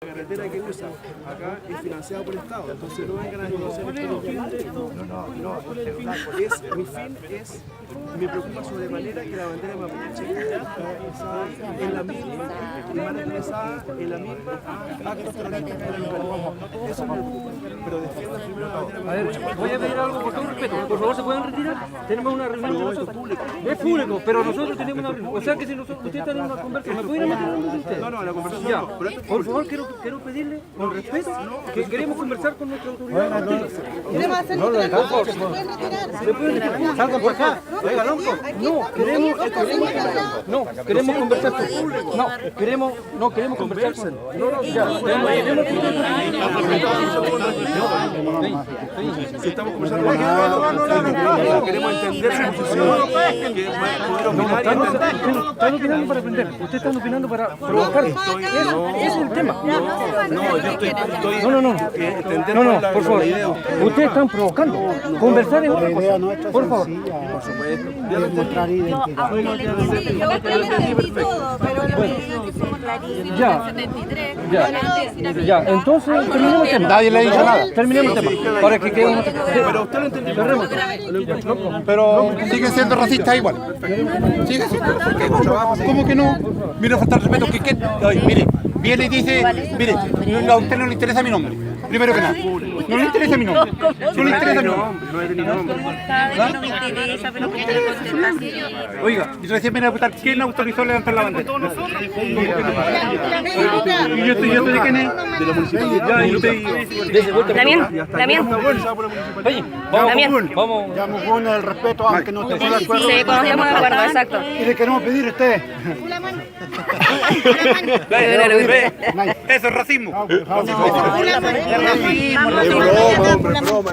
La carretera que usa acá es financiada por el Estado, entonces no vengan a negociar esto. Me preocupa sobremanera que la bandera mapuche es la misma y van expresada en la misma actos terroristas de la localidad. Eso me preocupa. Pero defiendan primero la bandera mapuche. Voy a pedir algo con todo respeto. Por favor, ¿se pueden retirar? Tenemos una reunión de nosotros. Es público, pero nosotros tenemos una reunión. O sea que si ustedes están en una conversación, ¿me pueden meter en de ustedes? No, la conversación ya. no. Por favor, quiero pedirle, con respeto, que queremos conversar con nuestra autoridad. Queremos hacer un trabajo, se pueden retirar. Salgan por acá. Oiga, loco. No, queremos conversar con queremos conversar con Si estamos conversando con la queremos entender su posición. Están opinando para aprender. Ustedes están opinando para provocar. Ese es el tema. No, yo estoy No, por favor. Ustedes están provocando. Conversar es otra cosa. Por favor. Por supuesto. Ya, entonces terminemos el tema. Nadie le ha dicho nada. Terminemos el tema. Para que quede Pero usted lo entendió. Pero sigue siendo racista igual. Sigue siendo. ¿Cómo que no? Mire, falta el respeto. Oye, mire, viene y dice, mire, a usted no le interesa mi nombre. Primero que nada. No le interesa mi nombre. No le interesa mi nombre. No es de mi nombre. No me interesa, pero que te contestación. Oiga, y recién viene a preguntar quién autorizó levantar la bandera. ¿Y yo estoy de quién es? De la municipalidad. Damián. Vamos. Llamo con el respeto, aunque no esté de acuerdo. Sí, cuando estamos de acuerdo, exacto. Y le queremos pedir a ustedes. Eso es racismo. Es broma, hombre, broma.